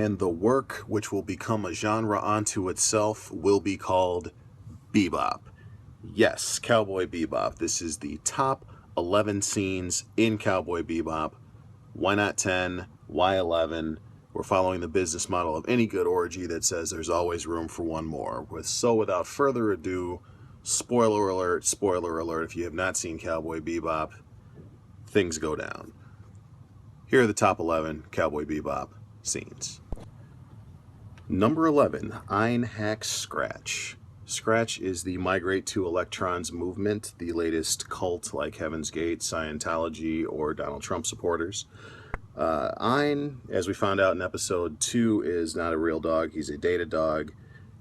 and the work, which will become a genre unto itself, will be called Bebop. Yes, Cowboy Bebop. This is the top 11 scenes in Cowboy Bebop. Why not 10? Why 11? We're following the business model of any good orgy that says there's always room for one more. So without further ado, spoiler alert, if you have not seen Cowboy Bebop, things go down. Here are the top 11 Cowboy Bebop scenes. Number 11, Ein hacks Scratch. Scratch is the Migrate to Electrons movement, the latest cult like Heaven's Gate, Scientology, or Donald Trump supporters. Ein, as we found out in episode 2, is not a real dog. He's a data dog,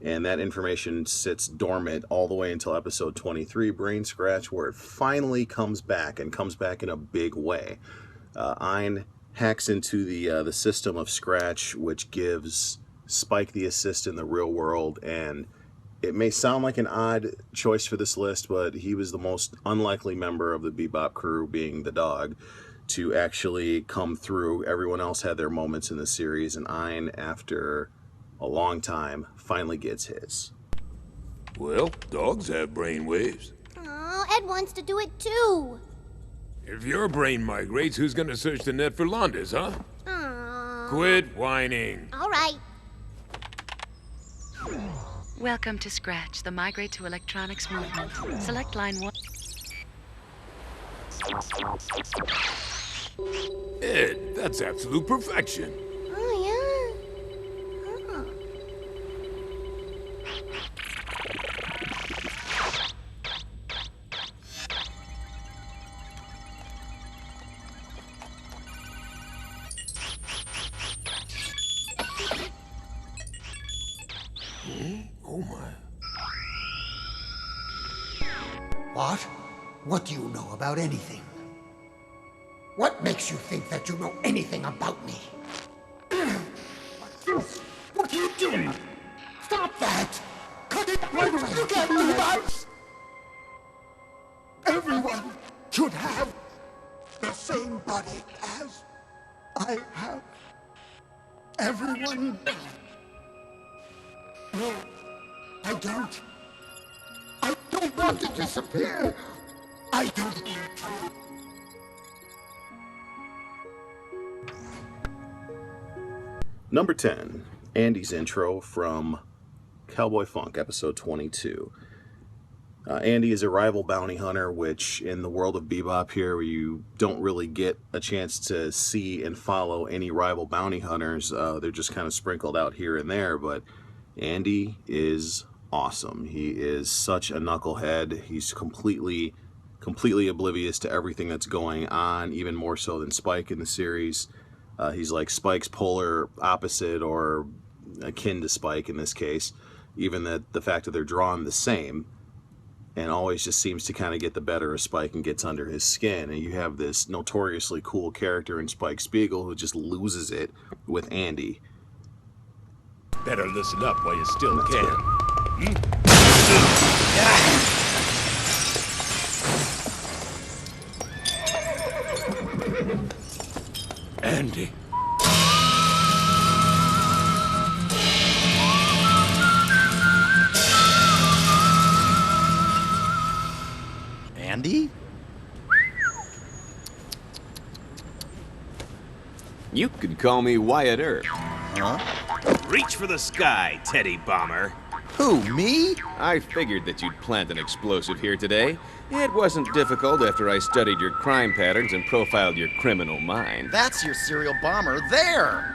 and that information sits dormant all the way until episode 23, Brain Scratch, where it finally comes back, and comes back in a big way. Ein hacks into the system of Scratch, which gives Spike the assist in the real world, and it may sound like an odd choice for this list, but he was the most unlikely member of the Bebop crew, being the dog, to actually come through. Everyone else had their moments in the series, and Ein, after a long time, finally gets his. Well, dogs have brain waves. Oh, Ed wants to do it too. If your brain migrates, who's gonna search the net for Londas, huh? Aww. Quit whining. All right. Welcome to Scratch, the Migrate to Electronics movement. Select line 1. Ed, that's absolute perfection. Oh, yeah. Oh. Oh my. What? What do you know about anything? What makes you think that you know anything about me? What are you doing? Stop that! Cut it right away! Look at me, Bubs! Everyone should have the same body as I have. Everyone. No, I don't. I don't want to disappear. I don't need to. Number 10, Andy's intro from Cowboy Funk, episode 22. Andy is a rival bounty hunter, which in the world of Bebop here, where you don't really get a chance to see and follow any rival bounty hunters. They're just kind of sprinkled out here and there, but Andy is awesome. He is such a knucklehead. He's completely oblivious to everything that's going on, even more so than Spike in the series. He's like Spike's polar opposite, or akin to Spike in this case, even the fact that they're drawn the same, and always just seems to kind of get the better of Spike and gets under his skin. And you have this notoriously cool character in Spike Spiegel who just loses it with Andy. Better listen up while you still can. Andy. Andy? You could call me Wyatt Earp. Huh? Reach for the sky, Teddy Bomber. Who, me? I figured that you'd plant an explosive here today. It wasn't difficult after I studied your crime patterns and profiled your criminal mind. That's your serial bomber there.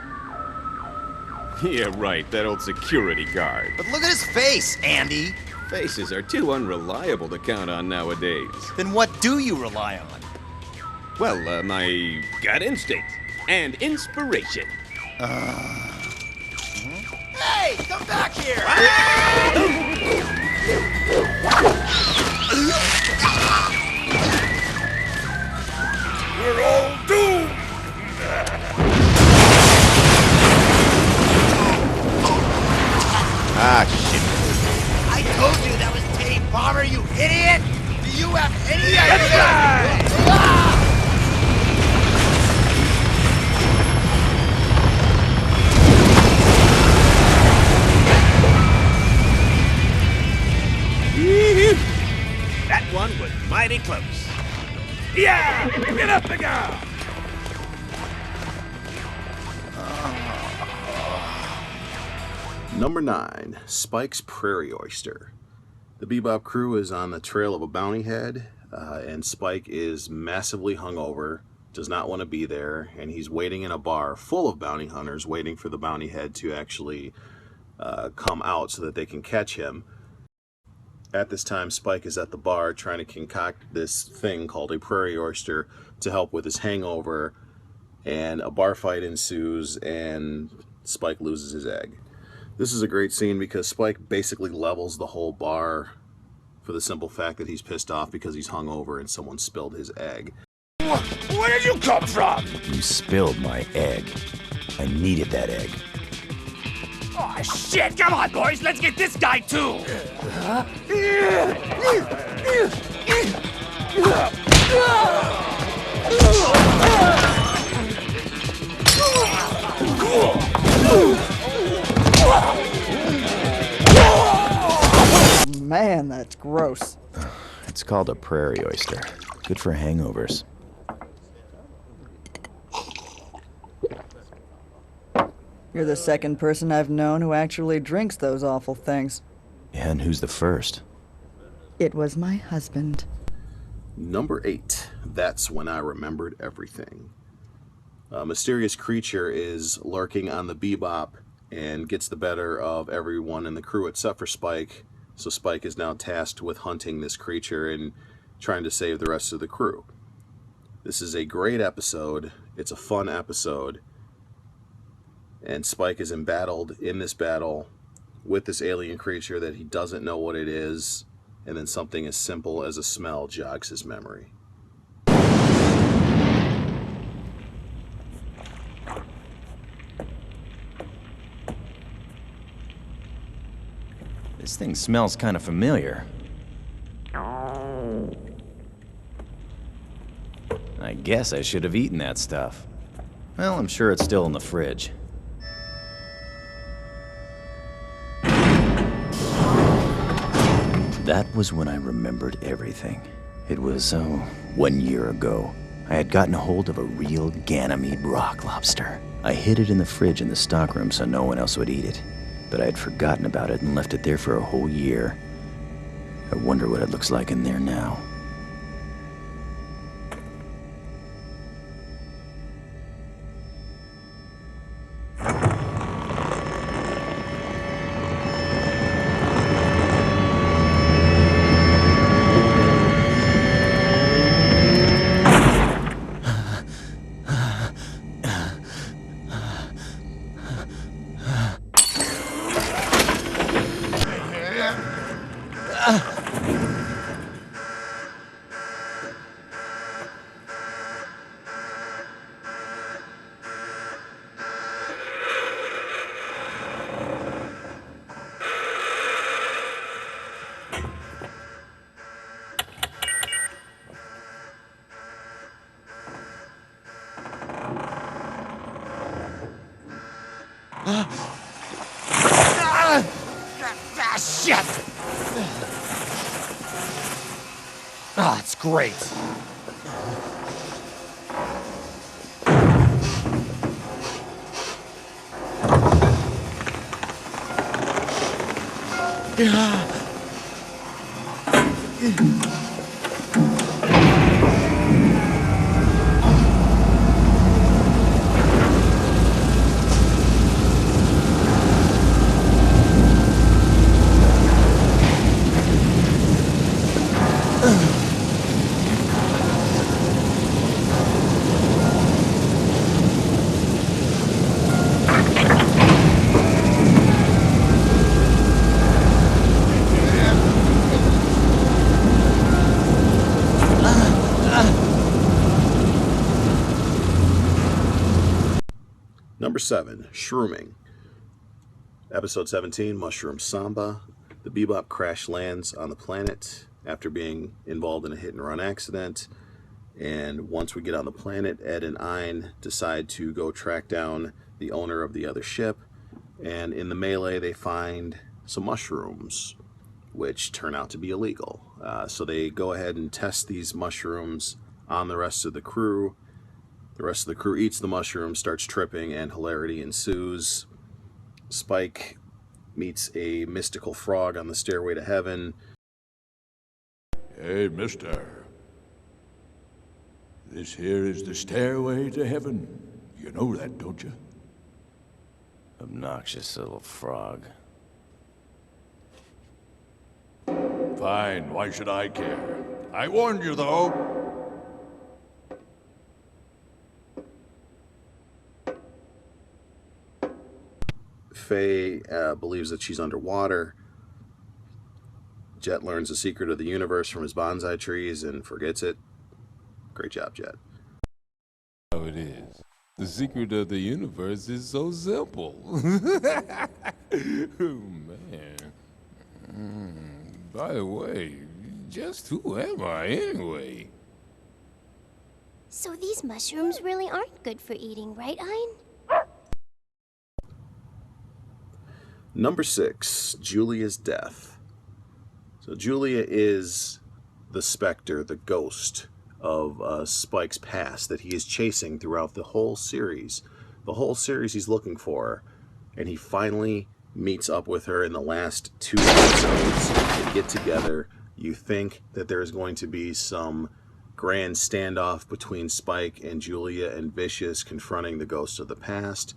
Yeah, right, that old security guard. But look at his face, Andy. Faces are too unreliable to count on nowadays. Then what do you rely on? Well, my gut instinct and inspiration. Hey, come back here! We're all doomed! Ah, shit. I told you that was Teddy Bomber, you idiot! Do you have any idea? mighty close. Yeah! Get up, big girl! Number 9, Spike's Prairie Oyster. The Bebop crew is on the trail of a bounty head, and Spike is massively hungover, does not want to be there, and he's waiting in a bar full of bounty hunters waiting for the bounty head to actually come out so that they can catch him. At this time, Spike is at the bar trying to concoct this thing called a prairie oyster to help with his hangover, and a bar fight ensues and Spike loses his egg. This is a great scene because Spike basically levels the whole bar for the simple fact that he's pissed off because he's hungover and someone spilled his egg. Where did you come from? You spilled my egg. I needed that egg. Oh, shit! Come on, boys! Let's get this guy, too! Man, that's gross. It's called a prairie oyster. Good for hangovers. You're the second person I've known who actually drinks those awful things. And who's the first? It was my husband. Number 8, That's When I Remembered Everything. A mysterious creature is lurking on the Bebop and gets the better of everyone in the crew except for Spike. So Spike is now tasked with hunting this creature and trying to save the rest of the crew. This is a great episode. It's a fun episode. And Spike is embattled in this battle with this alien creature that he doesn't know what it is, and then something as simple as a smell jogs his memory. This thing smells kind of familiar. I guess I should have eaten that stuff. Well, I'm sure it's still in the fridge. That was when I remembered everything. It was, 1 year ago. I had gotten a hold of a real Ganymede rock lobster. I hid it in the fridge in the stockroom so no one else would eat it. But I had forgotten about it and left it there for a whole year. I wonder what it looks like in there now. Shit! Ah, it's great. Number 7, Shrooming. Episode 17, Mushroom Samba. The Bebop crash lands on the planet after being involved in a hit-and-run accident. And once we get on the planet, Ed and Ein decide to go track down the owner of the other ship. And in the melee, they find some mushrooms, which turn out to be illegal. So they go ahead and test these mushrooms on the rest of the crew. The rest of the crew eats the mushroom, starts tripping, and hilarity ensues. Spike meets a mystical frog on the stairway to heaven. Hey, mister. This here is the stairway to heaven. You know that, don't you? Obnoxious little frog. Fine, why should I care? I warned you, though. Faye believes that she's underwater. Jet learns the secret of the universe from his bonsai trees and forgets it. Great job, Jet. How it is. The secret of the universe is so simple. Oh, man. By the way, just who am I anyway? So these mushrooms really aren't good for eating, right, Ein? Number 6, Julia's death. So Julia is the specter, the ghost of Spike's past that he is chasing throughout the whole series. The whole series he's looking for her, and he finally meets up with her in the last 2 episodes. They get together. You think that there's going to be some grand standoff between Spike and Julia and Vicious confronting the ghost of the past.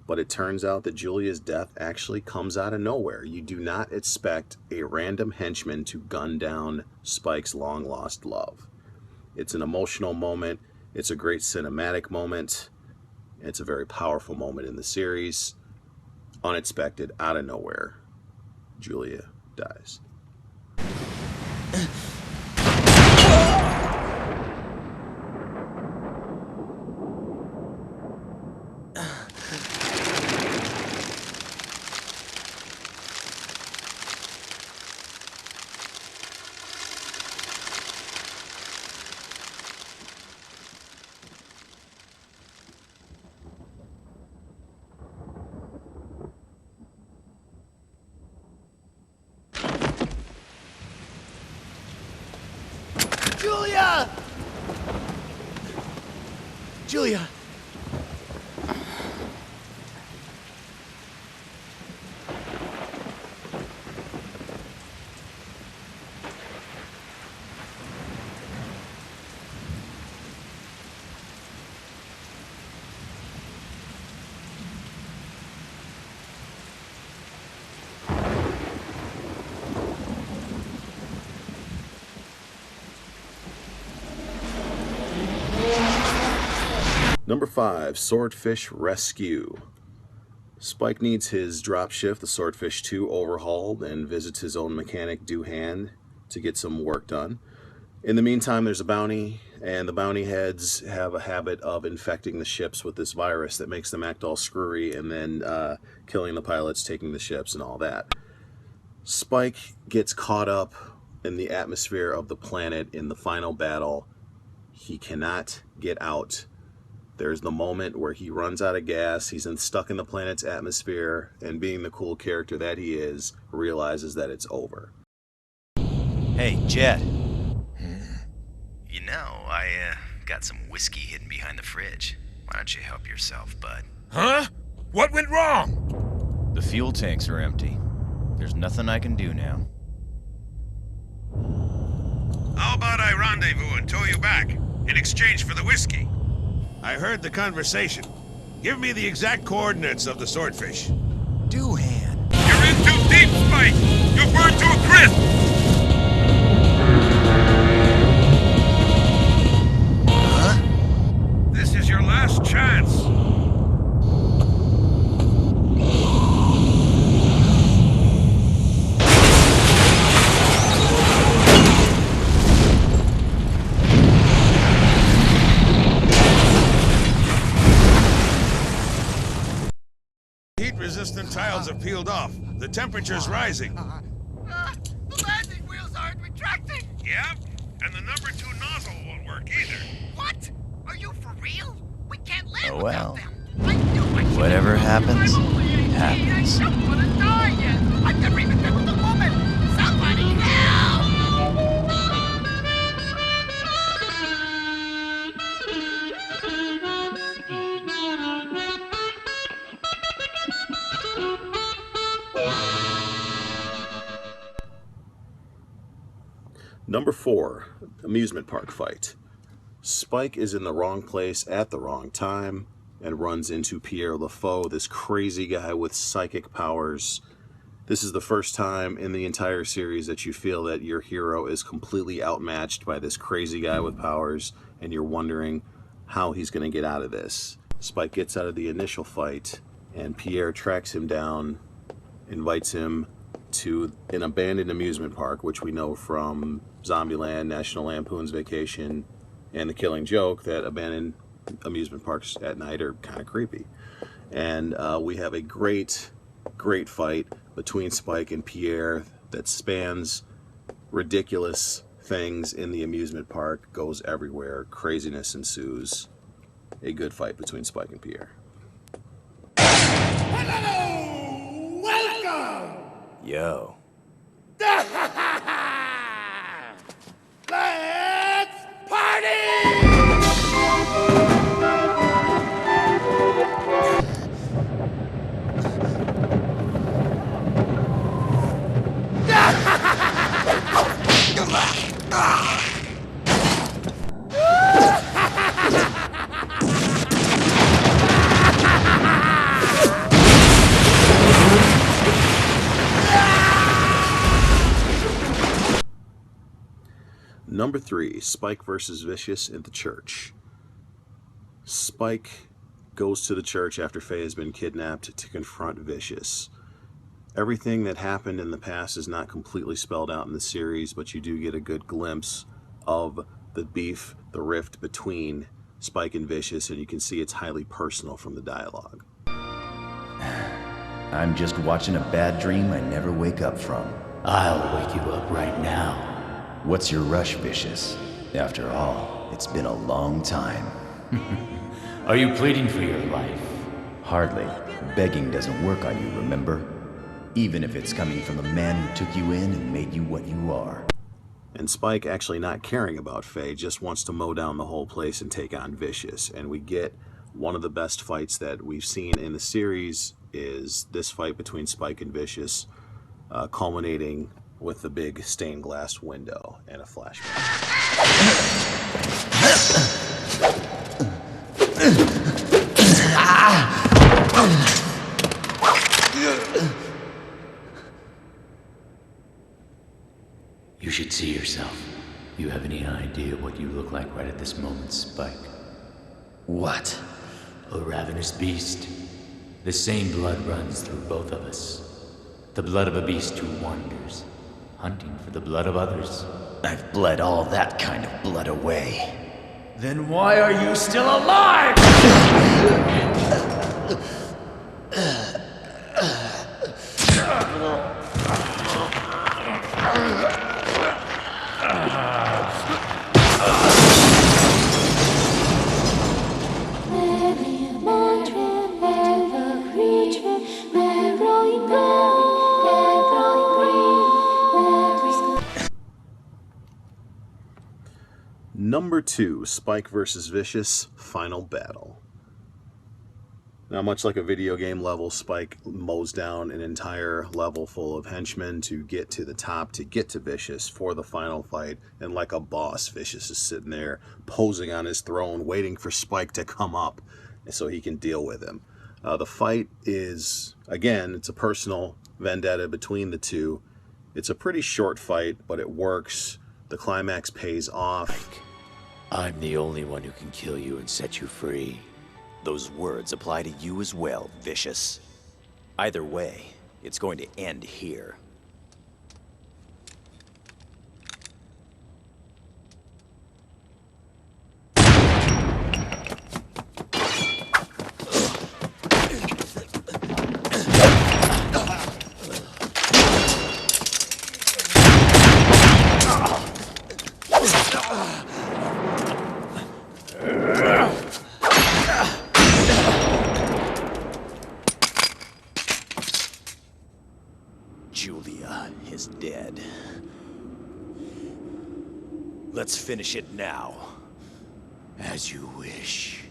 But it turns out that Julia's death actually comes out of nowhere. You do not expect a random henchman to gun down Spike's long-lost love. It's an emotional moment. It's a great cinematic moment. It's a very powerful moment in the series. Unexpected, out of nowhere, Julia dies. Julia! Julia! Number 5, Swordfish Rescue. Spike needs his dropship, the Swordfish 2, overhauled and visits his own mechanic, Doohan, to get some work done. In the meantime, there's a bounty, and the bounty heads have a habit of infecting the ships with this virus that makes them act all screwy and then killing the pilots, taking the ships, and all that. Spike gets caught up in the atmosphere of the planet in the final battle. He cannot get out. There's the moment where he runs out of gas, he's stuck in the planet's atmosphere, and being the cool character that he is, realizes that it's over. Hey, Jet. You know, I got some whiskey hidden behind the fridge. Why don't you help yourself, bud? Huh? What went wrong? The fuel tanks are empty. There's nothing I can do now. How about I rendezvous and tow you back in exchange for the whiskey? I heard the conversation. Give me the exact coordinates of the Swordfish. Doohan. You're in too deep, Spike! You're burned to a crisp! Huh? This is your last chance. Heat-resistant tiles have peeled off. The temperature's rising. The landing wheels aren't retracting! Yeah? And the number 2 nozzle won't work either. What? Are you for real? We can't land Oh, well. without them. I knew I should've Whatever known. happens, I'm only 18. happens. I don't want to die yet. I've never even been with a woman. Somebody help! Number 4, amusement park fight. Spike is in the wrong place at the wrong time and runs into Pierre LaFaux, this crazy guy with psychic powers. This is the first time in the entire series that you feel that your hero is completely outmatched by this crazy guy with powers, and you're wondering how he's going to get out of this. Spike gets out of the initial fight, and Pierre tracks him down, invites him to an abandoned amusement park, which we know from Zombieland, National Lampoon's Vacation, and The Killing Joke, that abandoned amusement parks at night are kind of creepy. And we have a great fight between Spike and Pierre that spans ridiculous things in the amusement park, goes everywhere, craziness ensues. A good fight between Spike and Pierre. Hello! Welcome! Yo. Let's party! Number 3, Spike versus Vicious in the church. Spike goes to the church after Faye has been kidnapped to confront Vicious. Everything that happened in the past is not completely spelled out in the series, but you do get a good glimpse of the beef, the rift between Spike and Vicious, and you can see it's highly personal from the dialogue. I'm just watching a bad dream I never wake up from. I'll wake you up right now. What's your rush, Vicious? After all, it's been a long time. Are you pleading for your life? Hardly. Begging doesn't work on you, remember? Even if it's coming from the man who took you in and made you what you are. And Spike, actually not caring about Faye, just wants to mow down the whole place and take on Vicious. And we get one of the best fights that we've seen in the series is this fight between Spike and Vicious, culminating with the big stained glass window and a flashback. You should see yourself. You have any idea what you look like right at this moment, Spike? What? A ravenous beast. The same blood runs through both of us. The blood of a beast who wanders, hunting for the blood of others. I've bled all that kind of blood away. Then why are you still alive? Number 2, Spike versus Vicious, Final Battle. Now, much like a video game level, Spike mows down an entire level full of henchmen to get to the top, to get to Vicious for the final fight. And like a boss, Vicious is sitting there, posing on his throne, waiting for Spike to come up so he can deal with him. The fight is, again, it's a personal vendetta between the two. It's a pretty short fight, but it works. The climax pays off. I'm the only one who can kill you and set you free. Those words apply to you as well, Vicious. Either way, it's going to end here. Julia is dead. Let's finish it now. As you wish.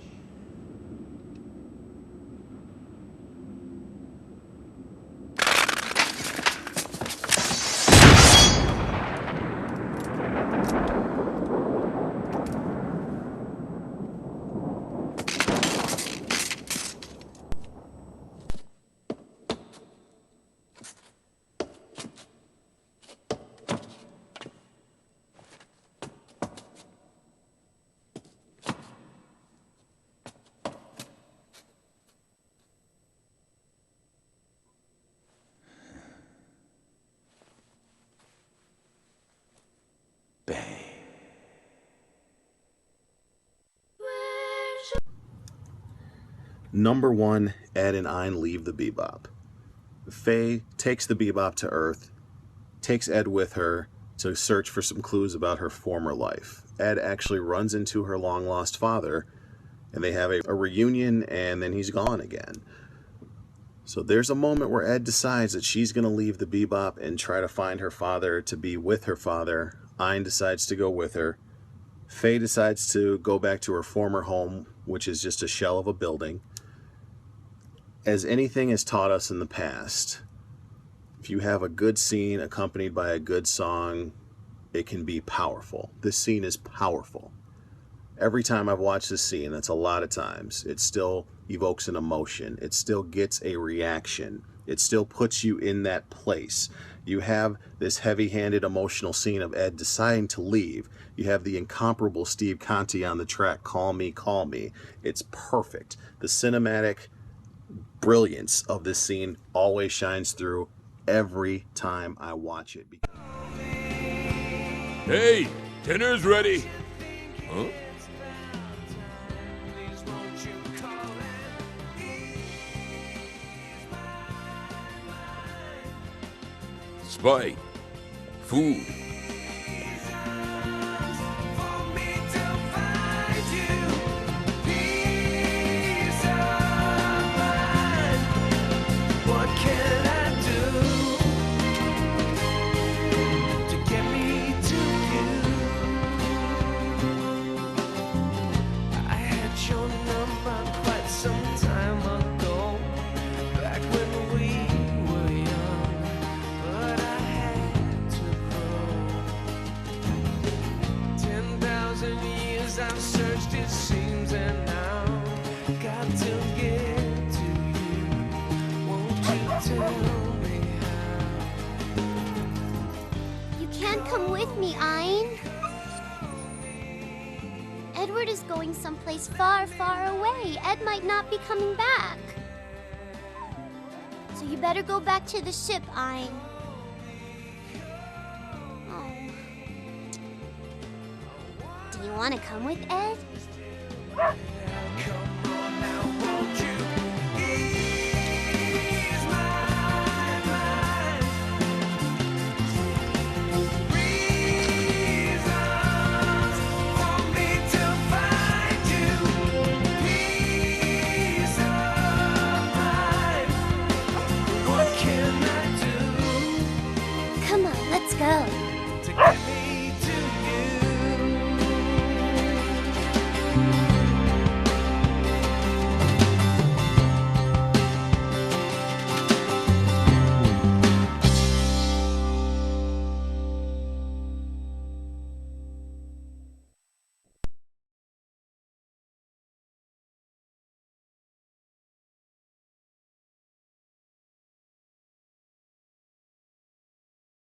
Number 1, Ed and Ein leave the Bebop. Faye takes the Bebop to Earth, takes Ed with her to search for some clues about her former life. Ed actually runs into her long-lost father, and they have a reunion, and then he's gone again. So there's a moment where Ed decides that she's going to leave the Bebop and try to find her father to be with her father. Ein decides to go with her. Faye decides to go back to her former home, which is just a shell of a building. As anything has taught us in the past, if you have a good scene accompanied by a good song, it can be powerful. This scene is powerful. Every time I've watched this scene, that's a lot of times, it still evokes an emotion. It still gets a reaction. It still puts you in that place. You have this heavy-handed emotional scene of Ed deciding to leave. You have the incomparable Steve Conti on the track, Call Me, Call Me. It's perfect. The cinematic brilliance of this scene always shines through every time I watch it. Hey, dinner's ready. Huh? Spike. Food. I've searched, it seems, and now got to get to you. Won't you tell me how? You can't come with me, Ein. Edward is going someplace far, far away. Ed might not be coming back. So you better go back to the ship, Ein. Do you want to come with Ed?